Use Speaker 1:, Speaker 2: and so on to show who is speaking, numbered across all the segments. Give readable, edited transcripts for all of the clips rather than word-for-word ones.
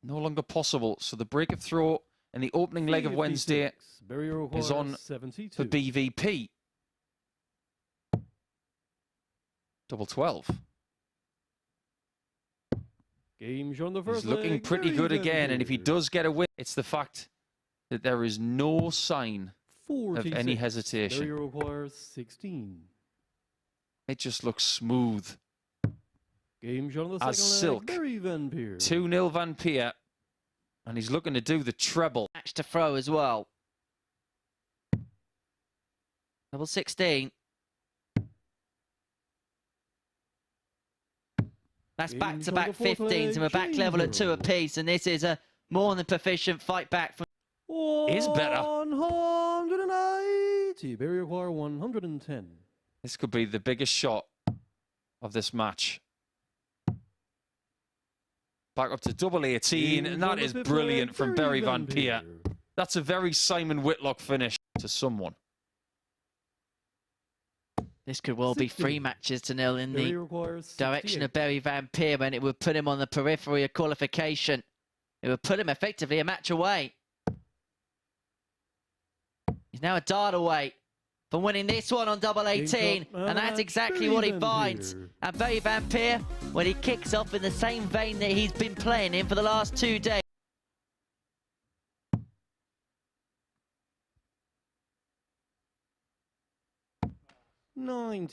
Speaker 1: no longer possible. So the break of throw in the opening leg of Wednesday is on
Speaker 2: 72.
Speaker 1: for BVP. Double 12.
Speaker 2: Games on the first
Speaker 1: He's looking
Speaker 2: leg,
Speaker 1: pretty good
Speaker 2: very
Speaker 1: again, and if he
Speaker 2: good.
Speaker 1: does get a win, it's the fact that there is no sign of any
Speaker 2: 46.
Speaker 1: hesitation.
Speaker 2: Barrier requires 16.
Speaker 1: It just looks smooth.
Speaker 2: Games on the
Speaker 1: As
Speaker 2: second
Speaker 1: silk.
Speaker 2: leg, Barry Van Peer.
Speaker 1: 2-0 Van Peer, and he's looking to do the treble.
Speaker 3: Match to throw as well. Level 16. That's
Speaker 2: Games
Speaker 3: back-to-back
Speaker 2: on the fourth
Speaker 3: 15s, and we're
Speaker 2: leg,
Speaker 3: back level at 2
Speaker 2: Chamber.
Speaker 3: apiece, and this is a more than proficient fight back from...
Speaker 1: Is better.
Speaker 2: 180. Barrier require 110.
Speaker 1: This could be the biggest shot of this match. Back up to double 18, and that is brilliant from Barry Van Peer. That's a very Simon Whitlock finish to someone.
Speaker 3: This could well be
Speaker 2: 60.
Speaker 3: 3 matches to 0 in the
Speaker 2: Barrier requires
Speaker 3: direction
Speaker 2: 68.
Speaker 3: of Barry Van Peer, and it would put him on the periphery of qualification. It would put him effectively a match away. He's now a dart away from winning this one on double 18, and that's exactly what he finds. And Barry Van Peer, when he kicks off in the same vein that he's been playing in for the last 2 days.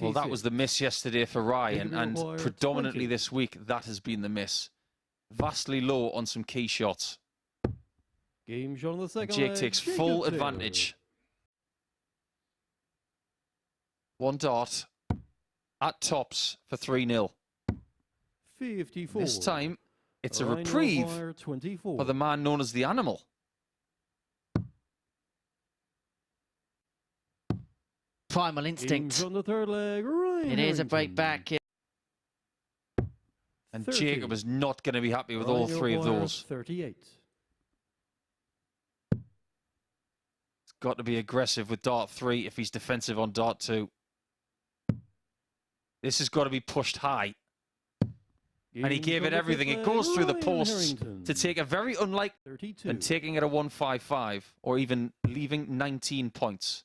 Speaker 1: Well, that was the miss yesterday for Ryan, and predominantly this week, that has been the miss. Vastly low on some key shots.
Speaker 2: Games on the second
Speaker 1: Jake
Speaker 2: leg,
Speaker 1: takes
Speaker 2: Jacob
Speaker 1: full
Speaker 2: Taylor.
Speaker 1: advantage. One dart at tops for 3-0.
Speaker 2: 54.
Speaker 1: This time, it's a
Speaker 2: Rhino
Speaker 1: reprieve
Speaker 2: Wire, 24.
Speaker 1: for the man known as the Animal.
Speaker 3: Primal instinct.
Speaker 2: Games on the third leg, Ryan
Speaker 3: It is a break
Speaker 2: Harrington.
Speaker 3: back.
Speaker 1: And
Speaker 2: 30.
Speaker 1: Jacob is not going to be happy with all
Speaker 2: Rhino
Speaker 1: 3 of
Speaker 2: Wire,
Speaker 1: those.
Speaker 2: 38.
Speaker 1: He's got to be aggressive with dart 3 if he's defensive on dart 2. This has got to be pushed high. And he
Speaker 2: Games
Speaker 1: gave
Speaker 2: on
Speaker 1: it
Speaker 2: the
Speaker 1: everything.
Speaker 2: fifth
Speaker 1: It
Speaker 2: leg,
Speaker 1: goes through the
Speaker 2: Ryan
Speaker 1: posts
Speaker 2: Harrington.
Speaker 1: to take a very unlikely
Speaker 2: 32.
Speaker 1: and taking it a 155 or even leaving 19 points.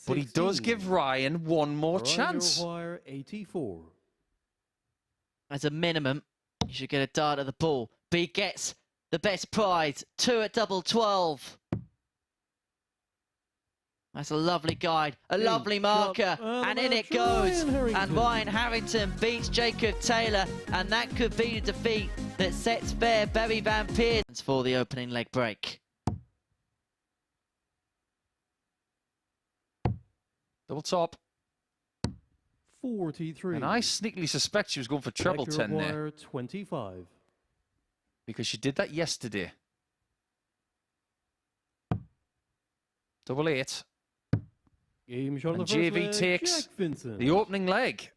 Speaker 1: But he does
Speaker 2: 16.
Speaker 1: give Ryan one more
Speaker 2: Rhino
Speaker 1: chance.
Speaker 2: Wire, 84.
Speaker 3: As a minimum, you should get a dart at the ball. But he gets the best prize, 2 at double 12. That's a lovely guide, a lovely marker, and in it goes. And Ryan Harrington beats Jacob Taylor, and that could be the defeat that sets fair Barry Van Peer for the opening leg break.
Speaker 1: Double top.
Speaker 2: 43.
Speaker 1: And I sneakily suspect she was going for treble
Speaker 2: Barrier
Speaker 1: 10 there.
Speaker 2: Wire, 25.
Speaker 1: Because she did that yesterday. Double 8.
Speaker 2: Games on
Speaker 1: And
Speaker 2: the first
Speaker 1: JV
Speaker 2: leg,
Speaker 1: takes
Speaker 2: Jack Vincent.
Speaker 1: the opening leg.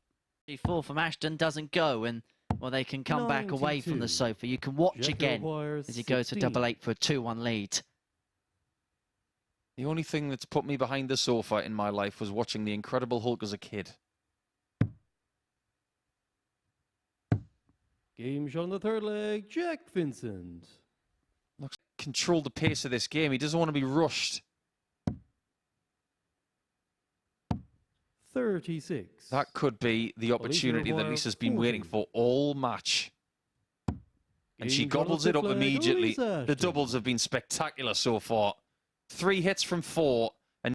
Speaker 3: 4 from Ashton doesn't go, and well, they can come back away from the
Speaker 2: 92.
Speaker 3: sofa. You can watch
Speaker 2: Jack
Speaker 3: again
Speaker 2: requires
Speaker 3: as he goes for
Speaker 2: 16.
Speaker 3: double 8 for a 2-1 lead.
Speaker 1: The only thing that's put me behind the sofa in my life was watching The Incredible Hulk as a kid.
Speaker 2: Games on the third leg, Jack Vincent.
Speaker 1: Looks to control the pace of this game. He doesn't want to be rushed.
Speaker 2: 36.
Speaker 1: That could be the opportunity that
Speaker 2: Wire,
Speaker 1: Lisa's been
Speaker 2: 40.
Speaker 1: waiting for all match. And she
Speaker 2: Games on the
Speaker 1: gobbles it up
Speaker 2: fifth leg,
Speaker 1: immediately.
Speaker 2: Lisa
Speaker 1: The
Speaker 2: Ashton.
Speaker 1: doubles have been spectacular so far. 3 hits from 4. And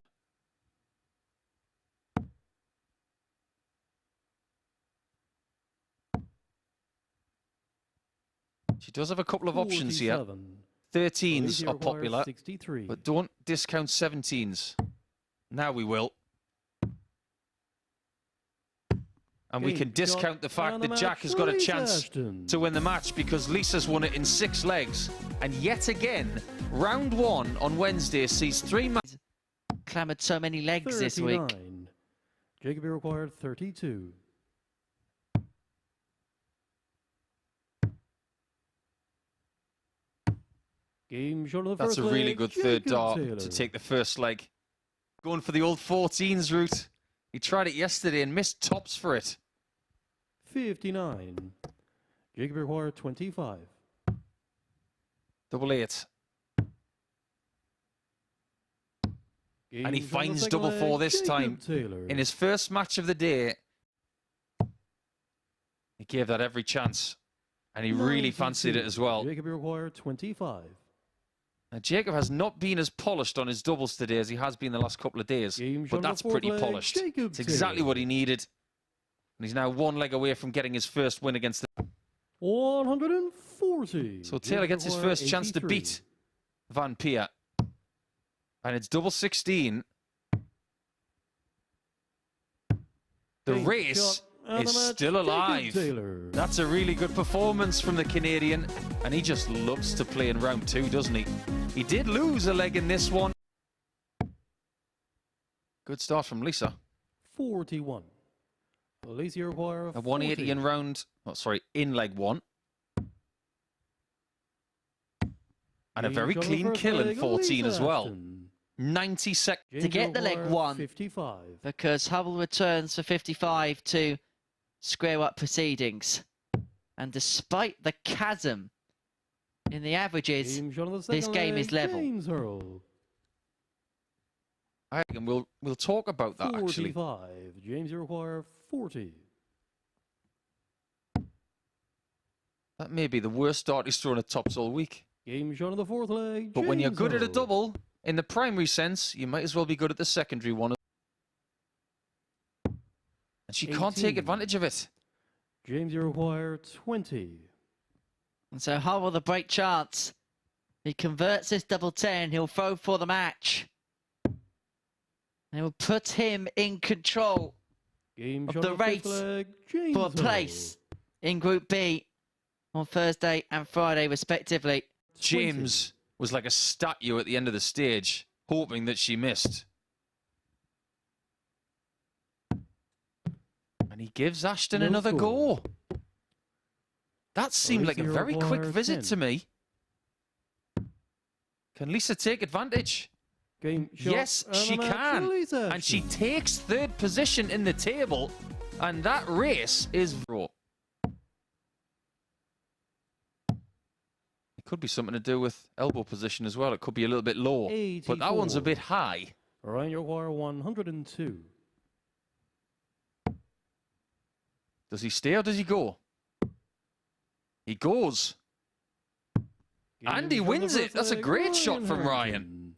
Speaker 1: she does have a couple of options here.
Speaker 2: 47.
Speaker 1: 13s
Speaker 2: Alicia
Speaker 1: are
Speaker 2: requires
Speaker 1: popular,
Speaker 2: 63.
Speaker 1: but don't discount 17s. Now we will. And we can
Speaker 2: Game shot
Speaker 1: discount the fact
Speaker 2: and the
Speaker 1: that Jack
Speaker 2: match,
Speaker 1: has got a
Speaker 2: Lisa
Speaker 1: chance
Speaker 2: Ashton.
Speaker 1: to win the match because Lisa's won it in 6 legs. And yet again, round 1 on Wednesday sees 3 matches.
Speaker 3: Clamoured so many legs this week.
Speaker 2: 39. Jacob required 32. Game shot of the
Speaker 1: That's
Speaker 2: first
Speaker 1: a really
Speaker 2: leg,
Speaker 1: good third
Speaker 2: Jacob
Speaker 1: dart
Speaker 2: Taylor.
Speaker 1: to take the first leg. Going for the old 14s route. He tried it yesterday and missed tops for it.
Speaker 2: 59. Jacob requires 25.
Speaker 1: Double 8. And he
Speaker 2: Games on the
Speaker 1: finds
Speaker 2: second
Speaker 1: double
Speaker 2: leg,
Speaker 1: 4 this
Speaker 2: Jacob
Speaker 1: time.
Speaker 2: Taylor.
Speaker 1: In his first match of the day, he gave that every chance. And he really fancied it as well.
Speaker 2: Jacob requires 25.
Speaker 1: Now, Jacob has not been as polished on his doubles today as he has been the last couple of days.
Speaker 2: Games
Speaker 1: But
Speaker 2: on the
Speaker 1: that's
Speaker 2: fourth
Speaker 1: pretty
Speaker 2: leg,
Speaker 1: polished.
Speaker 2: Jacob
Speaker 1: It's exactly
Speaker 2: Taylor.
Speaker 1: what he needed. And he's now one leg away from getting his first win against the...
Speaker 2: 140.
Speaker 1: So Taylor gets his first chance to beat Van Peer. And it's double 16. The race is still alive. That's a really good performance from the Canadian. And he just loves to play in round 2, doesn't he? He did lose a leg in this one. Good start from Lisa.
Speaker 2: 41. Alicia requires
Speaker 1: A 180 in round... Oh, sorry, in leg 1. And a very clean kill in 14 as well. 90 seconds.
Speaker 3: To get the leg 1,
Speaker 2: 55.
Speaker 3: because Hubble returns for 55 to square up proceedings. And despite the chasm in the averages, this game is level.
Speaker 2: James Hurl.
Speaker 1: I reckon we'll talk about that,
Speaker 2: 45.
Speaker 1: actually.
Speaker 2: James requires 40.
Speaker 1: That may be the worst start he's thrown at tops all week.
Speaker 2: Game shot on the fourth leg.
Speaker 1: But when you're
Speaker 2: James
Speaker 1: good at a
Speaker 2: Hurl.
Speaker 1: double, in the primary sense, you might as well be good at the secondary one. And she can't take
Speaker 2: 18.
Speaker 1: advantage of it.
Speaker 2: James requires 20.
Speaker 3: And so Hubble the break chance. He converts this double 10, he'll throw for the match. And it will put him in control
Speaker 2: Game
Speaker 3: of
Speaker 2: shot
Speaker 3: the
Speaker 2: on the
Speaker 3: race
Speaker 2: fifth leg. James
Speaker 3: for a
Speaker 2: Hurl.
Speaker 3: place in Group B on Thursday and Friday respectively.
Speaker 1: James was like a statue at the end of the stage, hoping that she missed. And he gives Ashton
Speaker 2: No
Speaker 1: another
Speaker 2: score.
Speaker 1: go. That seemed like a very quick visit to me. Can Lisa take advantage?
Speaker 2: Game shot
Speaker 1: Yes,
Speaker 2: and
Speaker 1: she
Speaker 2: the match,
Speaker 1: can.
Speaker 2: Lisa
Speaker 1: And she
Speaker 2: Ashton.
Speaker 1: takes third position in the table. And that race is raw. It could be something to do with elbow position as well. It could be a little bit low. But that one's a
Speaker 2: 84.
Speaker 1: bit high.
Speaker 2: Ryan requires 102.
Speaker 1: Does he stay or does he go? He goes. And he
Speaker 2: Game shot on the
Speaker 1: wins it.
Speaker 2: first
Speaker 1: That's a
Speaker 2: leg,
Speaker 1: great shot from
Speaker 2: Harrington.
Speaker 1: Ryan.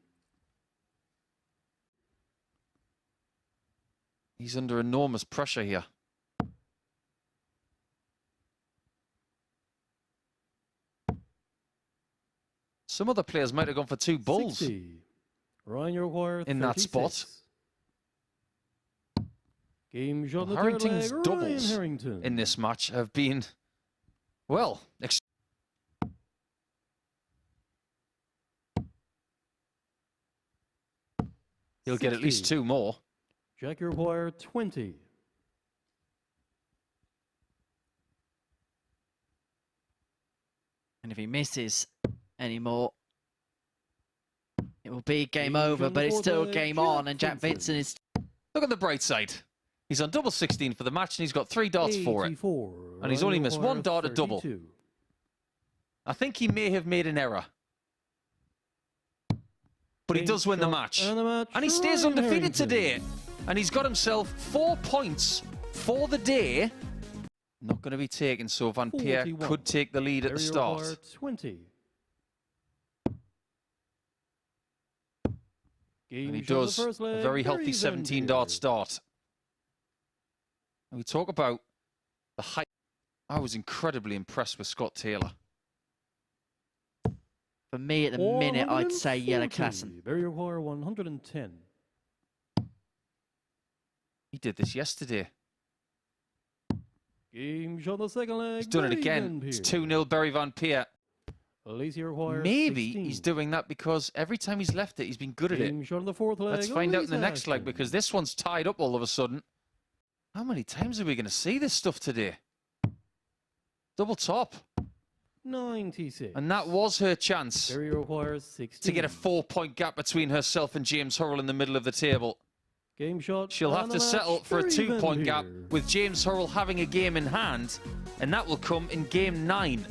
Speaker 1: He's under enormous pressure here. Some other players might have gone for 2 bulls
Speaker 2: 60. Ryan requires
Speaker 1: in that
Speaker 2: 36.
Speaker 1: spot.
Speaker 2: Game shot on
Speaker 1: Well,
Speaker 2: the third
Speaker 1: Harrington's
Speaker 2: leg,
Speaker 1: doubles
Speaker 2: Ryan Harrington.
Speaker 1: in this match have been, well, he'll get at least
Speaker 2: 60.
Speaker 1: 2 more.
Speaker 2: Jackie requires 20.
Speaker 3: And if he misses any more, it will be game
Speaker 2: Game
Speaker 3: over,
Speaker 2: on the
Speaker 3: but it's
Speaker 2: fourth
Speaker 3: still
Speaker 2: leg,
Speaker 3: game
Speaker 2: Jack
Speaker 3: on, and Jack
Speaker 2: Vincent.
Speaker 3: Vincent is...
Speaker 1: Look at the bright side. He's on double 16 for the match and he's got 3 darts for it.
Speaker 2: 84.
Speaker 1: And he's
Speaker 2: Ryan
Speaker 1: only missed 1
Speaker 2: requires
Speaker 1: dart at double.
Speaker 2: 32.
Speaker 1: I think he may have made an error. But he
Speaker 2: Game
Speaker 1: does win the
Speaker 2: shot
Speaker 1: match.
Speaker 2: and the match,
Speaker 1: And he stays
Speaker 2: Ryan
Speaker 1: undefeated
Speaker 2: Harrington.
Speaker 1: today. And he's got himself 4 points for the day. Not going to be taken, so Van Peer
Speaker 2: 41.
Speaker 1: could take the lead at the
Speaker 2: Barry
Speaker 1: start.
Speaker 2: requires 20. Game
Speaker 1: And he
Speaker 2: shot on the
Speaker 1: does
Speaker 2: first
Speaker 1: a
Speaker 2: leg,
Speaker 1: very
Speaker 2: Barry
Speaker 1: healthy
Speaker 2: Van
Speaker 1: 17
Speaker 2: Peer.
Speaker 1: dart start. And we talk about the height. I was incredibly impressed with Scott Taylor.
Speaker 3: For me, at the minute, I'd say Yellow
Speaker 2: 140.
Speaker 3: Klassen.
Speaker 2: Barry requires 110.
Speaker 1: He did this yesterday.
Speaker 2: Game shot on the second leg.
Speaker 1: He's done it
Speaker 2: Barry
Speaker 1: again.
Speaker 2: Van
Speaker 1: It's
Speaker 2: Peer.
Speaker 1: 2-0 Barry Van Peer.
Speaker 2: Alicia requires
Speaker 1: Maybe
Speaker 2: 16.
Speaker 1: he's doing that because every time he's left it, he's been good at it.
Speaker 2: Game shot on the fourth leg.
Speaker 1: Let's find out in the
Speaker 2: Alicia
Speaker 1: next leg
Speaker 2: Ashton.
Speaker 1: because this one's tied up all of a sudden. How many times are we going to see this stuff today? Double top.
Speaker 2: 96.
Speaker 1: And that was her chance
Speaker 2: Barry requires 16.
Speaker 1: to get a 4-point gap between herself and James Hurrell in the middle of the table.
Speaker 2: Game shot.
Speaker 1: She'll have
Speaker 2: and
Speaker 1: to
Speaker 2: the
Speaker 1: settle
Speaker 2: match,
Speaker 1: for a
Speaker 2: Barry Van
Speaker 1: 2-point gap
Speaker 2: Peer.
Speaker 1: with James Hurrell having a game in hand, and that will come in game 9.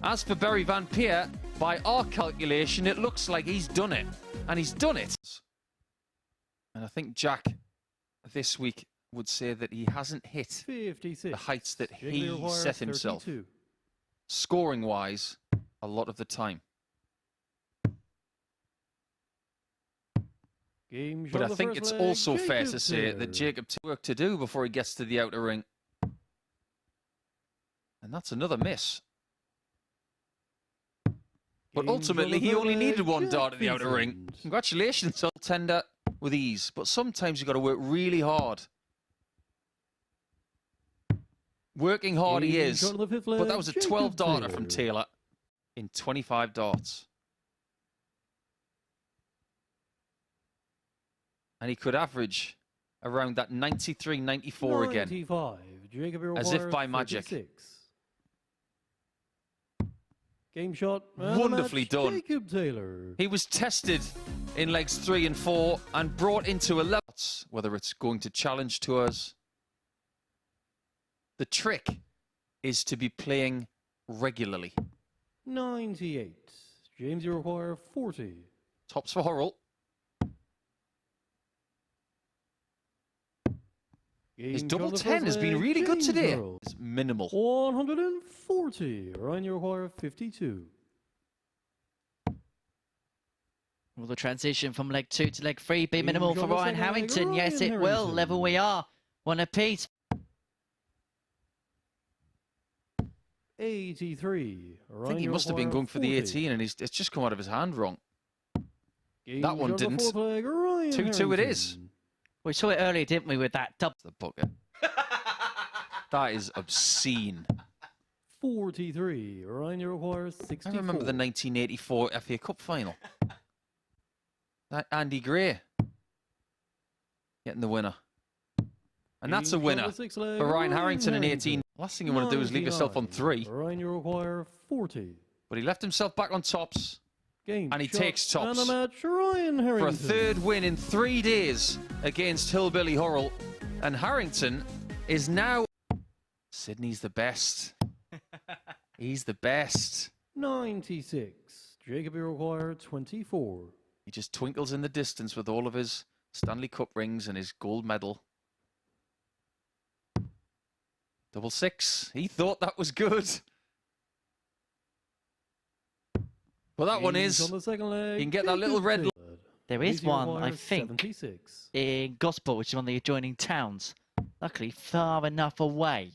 Speaker 1: As for Barry Van Peer, by our calculation, it looks like he's done it. And he's done it. And I think Jack this week would say that he hasn't hit
Speaker 2: 56.
Speaker 1: the heights that
Speaker 2: Jake
Speaker 1: he
Speaker 2: Learwire,
Speaker 1: set himself,
Speaker 2: 32.
Speaker 1: scoring-wise, a lot of the time.
Speaker 2: Game
Speaker 1: But
Speaker 2: shot
Speaker 1: I
Speaker 2: the
Speaker 1: think
Speaker 2: first
Speaker 1: it's
Speaker 2: leg,
Speaker 1: also fair
Speaker 2: Jacob
Speaker 1: to say
Speaker 2: Taylor.
Speaker 1: that Jacob has work to do before he gets to the outer ring. And that's another miss. But
Speaker 2: Game
Speaker 1: ultimately,
Speaker 2: shot the
Speaker 1: he
Speaker 2: third
Speaker 1: only
Speaker 2: leg,
Speaker 1: needed one
Speaker 2: Jack
Speaker 1: dart at the outer ring.
Speaker 2: Vincent.
Speaker 1: Congratulations, on tender with ease. But sometimes you've got to work really hard. Working hard he
Speaker 2: Game
Speaker 1: is.
Speaker 2: shot of the fifth
Speaker 1: But
Speaker 2: leg,
Speaker 1: that was a
Speaker 2: Jacob
Speaker 1: 12 darter from
Speaker 2: Taylor.
Speaker 1: Taylor in 25 darts. And he could average around that 93, 94 again.
Speaker 2: 95. Jacob
Speaker 1: As if
Speaker 2: Learwire,
Speaker 1: by magic.
Speaker 2: 36. Game shot. and the
Speaker 1: Wonderfully
Speaker 2: match,
Speaker 1: done.
Speaker 2: Jacob Taylor.
Speaker 1: He was tested in legs 3 and 4 and brought into a level. Whether it's going to challenge tours. The trick is to be playing regularly.
Speaker 2: 98. James Learwire, 40.
Speaker 1: Tops for Hurrell. His
Speaker 2: Game
Speaker 1: double
Speaker 2: shot of the
Speaker 1: 10
Speaker 2: first
Speaker 1: has been
Speaker 2: leg,
Speaker 1: really good
Speaker 2: James
Speaker 1: today.
Speaker 2: Hurrell.
Speaker 1: It's minimal.
Speaker 2: 140. Ryan Learwire, 52.
Speaker 3: Will the transition from leg 2 to leg 3 be minimal for
Speaker 2: shot the
Speaker 3: Ryan
Speaker 2: second leg,
Speaker 3: Harrington? Yes,
Speaker 2: Ryan
Speaker 3: it will.
Speaker 2: Harrington.
Speaker 3: Level we are. One apiece.
Speaker 2: 83.
Speaker 1: I think he must have been going for the 18 and it's just come out of his hand wrong. That one didn't. 2-2 it is.
Speaker 3: We saw it earlier, didn't we, with that double?
Speaker 1: The bucket. That is obscene.
Speaker 2: 43. Ryan Learwire, 64.
Speaker 1: I remember the 1984 FA Cup final. That Andy Gray getting the winner. And that's a winner for Ryan Harrington in 18. Last thing you want to do is leave yourself on 3.
Speaker 2: Ryan Learwire, 40.
Speaker 1: But he left himself back on tops
Speaker 2: Game
Speaker 1: and he
Speaker 2: shot
Speaker 1: takes tops
Speaker 2: and a match, Ryan
Speaker 1: for
Speaker 2: Harrington.
Speaker 1: a third win in 3 days against Hillbilly Hurrell. And Harrington is now... Sydney's the best. He's the best.
Speaker 2: 96. Jacob Learwire, 24.
Speaker 1: He just twinkles in the distance with all of his Stanley Cup rings and his gold medal. Double 6. He thought that was good. Well, that one
Speaker 2: Games
Speaker 1: is.
Speaker 2: on the second leg,
Speaker 1: You can get that little
Speaker 2: Jacob
Speaker 1: red...
Speaker 2: Taylor.
Speaker 3: There is
Speaker 2: Easy
Speaker 3: one,
Speaker 2: Learwire,
Speaker 3: I think,
Speaker 2: 76.
Speaker 3: in Gospel, which is one of the adjoining towns. Luckily, far enough away.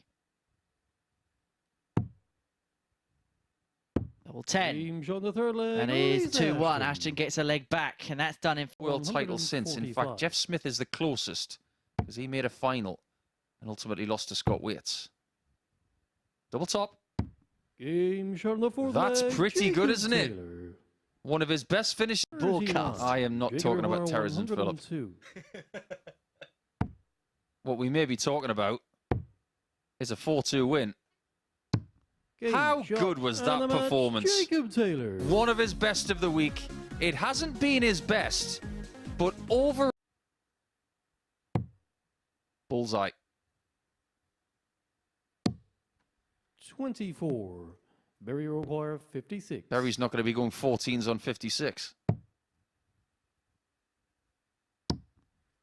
Speaker 3: Double 10.
Speaker 2: Game shot on the third leg.
Speaker 3: And it is
Speaker 2: Louise
Speaker 3: 2-1. Ashton gets a leg back, and that's done in...
Speaker 1: World title since. In fact,
Speaker 2: 145.
Speaker 1: Jeff Smith is the closest because he made a final and ultimately lost to Scott Waits. Double top.
Speaker 2: Game shot on the fourth
Speaker 1: That's
Speaker 2: leg,
Speaker 1: pretty good,
Speaker 2: Jacob
Speaker 1: isn't it?
Speaker 2: Taylor.
Speaker 1: One of his best finishes.
Speaker 3: Broadcast.
Speaker 1: I am not
Speaker 2: Jacob
Speaker 1: talking about
Speaker 2: Learwire,
Speaker 1: Terrorism Phillip.
Speaker 2: 102.
Speaker 1: What we may be talking about is a 4-2 win.
Speaker 2: Game
Speaker 1: How
Speaker 2: shot
Speaker 1: good was
Speaker 2: and
Speaker 1: that
Speaker 2: the match,
Speaker 1: performance?
Speaker 2: Jacob Taylor.
Speaker 1: One of his best of the week. It hasn't been his best, but over... Bullseye.
Speaker 2: 24. Barry Learwire, 56.
Speaker 1: Barry's not going to be going 14s on 56.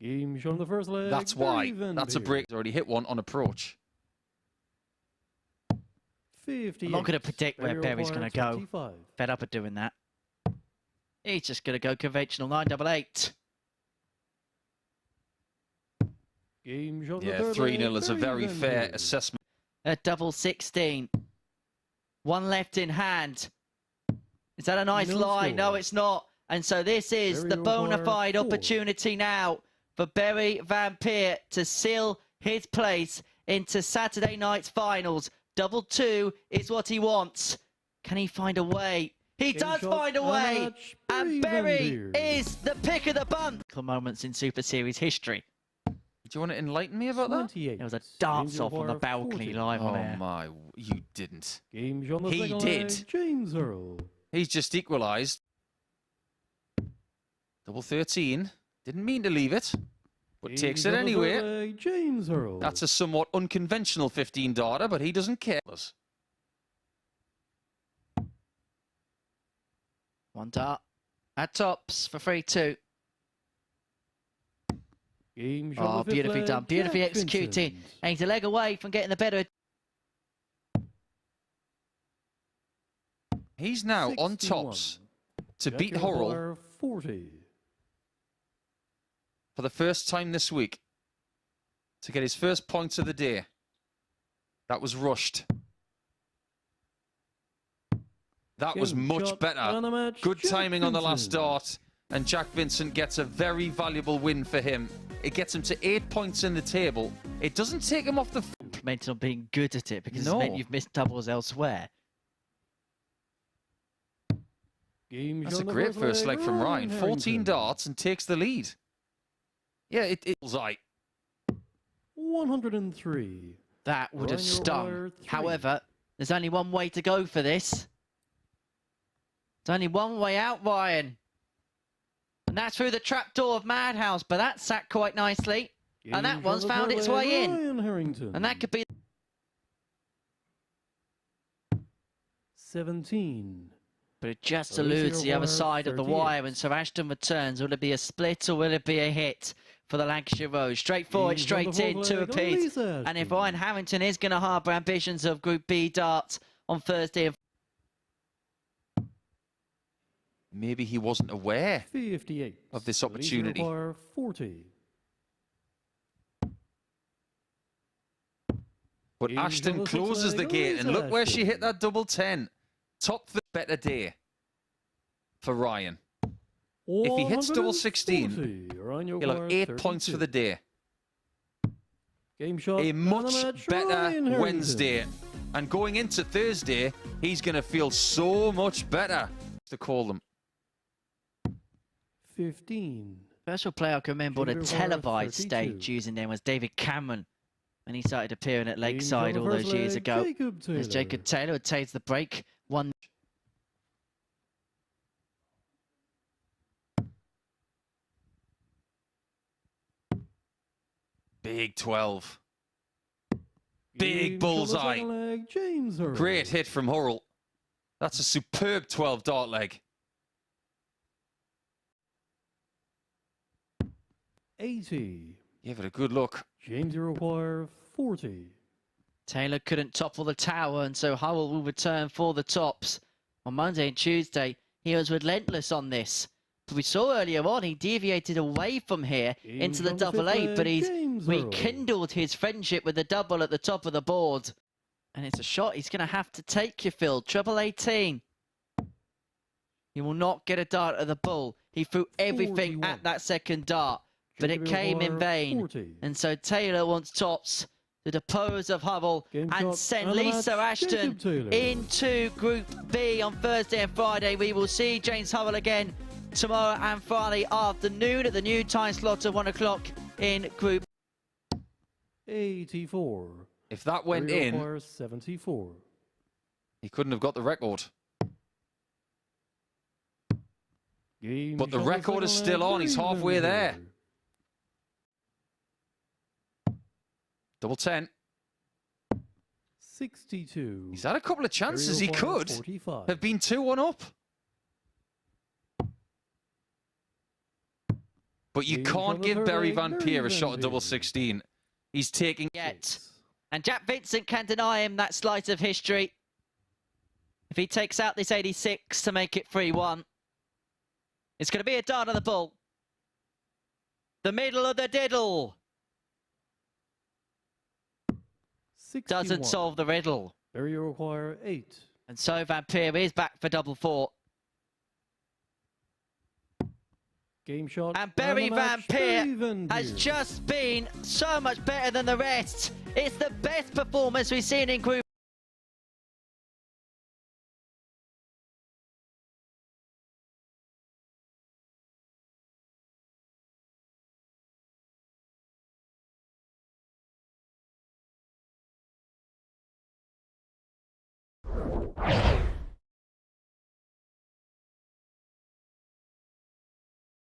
Speaker 2: Game shot on the first leg.
Speaker 1: That's why.
Speaker 2: Barry Van
Speaker 1: That's a
Speaker 2: Peer.
Speaker 1: break. He's already hit one on approach.
Speaker 2: 58.
Speaker 3: I'm not going to predict where Barry's
Speaker 2: Learwire,
Speaker 3: going to go.
Speaker 2: 25.
Speaker 3: Fed up of doing that. He's just going to go conventional 988.
Speaker 2: Game shot on the
Speaker 1: Yeah,
Speaker 2: third
Speaker 1: 3-0
Speaker 2: leg,
Speaker 1: is a
Speaker 2: Barry
Speaker 1: very
Speaker 2: Van
Speaker 1: fair
Speaker 2: Peer.
Speaker 1: assessment.
Speaker 3: A double 16. One left in hand. Is that a nice
Speaker 2: No
Speaker 3: lie?
Speaker 2: score.
Speaker 3: No, it's not. And so this is
Speaker 2: Barry
Speaker 3: the bona
Speaker 2: Learwire,
Speaker 3: fide
Speaker 2: 4.
Speaker 3: opportunity now for Barry Van Peer to seal his place into Saturday night's finals. Double 2 is what he wants. Can he find a way? He
Speaker 2: Game
Speaker 3: does
Speaker 2: shot
Speaker 3: find a
Speaker 2: and a
Speaker 3: way.
Speaker 2: match,
Speaker 3: And
Speaker 2: Barry Van
Speaker 3: Barry
Speaker 2: Peer.
Speaker 3: is the pick of the bunch. Moments in Super Series history.
Speaker 1: Do you want to enlighten me about that?
Speaker 2: 28.
Speaker 3: There was a dance
Speaker 2: James
Speaker 3: off on the
Speaker 2: Learwire,
Speaker 3: balcony
Speaker 2: 40.
Speaker 3: live on
Speaker 1: Oh
Speaker 3: air.
Speaker 1: my, you didn't.
Speaker 2: Game shot on the
Speaker 1: He
Speaker 2: second
Speaker 1: did.
Speaker 2: leg, James Hurrell.
Speaker 1: He's just equalised. Double 13. Didn't mean to leave it. but takes it anyway.
Speaker 2: James Earl.
Speaker 1: That's a somewhat unconventional 15 darter, but he doesn't care.
Speaker 3: One dart at tops for 3-2. Oh, beautifully done. Beautifully executed. And he's a leg away from getting the better.
Speaker 1: He's now on tops to beat Horrell
Speaker 2: 40.
Speaker 1: For the first time this week to get his first points of the day. That was rushed. That was much better. Good timing on the last dart. And Jack Vincent gets a very valuable win for him. It gets him to 8 points in the table. It doesn't take him off the...
Speaker 3: Meant on being good at it because it's meant you've missed doubles elsewhere.
Speaker 1: That's a great first leg from Ryan. 14 darts and takes the lead. Yeah, it's like
Speaker 2: 103.
Speaker 3: That would have stung. However, there's only one way to go for this. There's only one way out, Ryan. And that's through the trapdoor of Madhouse, but that's sat quite nicely. And that one's found its way in. And that could be
Speaker 2: 17.
Speaker 3: But it just alludes to the other side of the wire when Sir Ashton returns. Will it be a split or will it be a hit for the Lancashire Rose? Straight forward, straight in, to repeat. And if Ryan Harrington is going to harbour ambitions of Group B darts on Thursday...
Speaker 1: Maybe he wasn't aware
Speaker 2: 58
Speaker 1: of this opportunity.
Speaker 2: 40.
Speaker 1: But Ashton closes the gate, and look where she hit that double 10. Top the better day for Ryan. If he hits double 16, he'll have 8 points for the day. A much better Wednesday. And going into Thursday, he's going to feel so much better to call them.
Speaker 2: 15.
Speaker 3: First player I can remember on a televised stage using them was David Cameron when he started appearing at Lakeside all those years ago. As Jacob Taylor would take the break. One.
Speaker 1: Big 12. Big bullseye. Great hit from Horrell. That's a superb 12 dart leg.
Speaker 2: 80.
Speaker 1: Give it a good look.
Speaker 2: James require 40.
Speaker 3: Taylor couldn't topple the tower, and so Howell will return for the tops. On Monday and Tuesday, he was relentless on this. But we saw earlier on, he deviated away from here into the double 8, but he's rekindled his friendship with the double at the top of the board. And it's a shot he's going to have to take, you feel. Treble 18. He will not get a dart at the bull. He threw everything 41. At that second dart, but it came in vain. 40. And so Taylor wants tops to depose of Hubble and send Lisa Ashton into Group B on Thursday and Friday. We will see James Hubble again tomorrow and Friday afternoon at the new time slot of 1 o'clock in Group
Speaker 2: 84.
Speaker 1: If that went in,
Speaker 2: 74.
Speaker 1: He couldn't have got the record. But the record is still on. He's halfway there. Double 10.
Speaker 2: 62.
Speaker 1: He's had a couple of chances. He could have been 2-1 up. But you can't give Barry Van Peer a shot at double 16. He's taking
Speaker 3: it. And Jack Vincent can't deny him that slice of history. If he takes out this 86 to make it 3-1, it's going to be a dart on the bull. The middle of the diddle.
Speaker 2: 61.
Speaker 3: Doesn't solve the riddle.
Speaker 2: Barry require 8.
Speaker 3: And so Van Peer is back for double 4.
Speaker 2: Game shot.
Speaker 3: And Barry Van Peer has just been so much better than the rest. It's the best performance we've seen in Group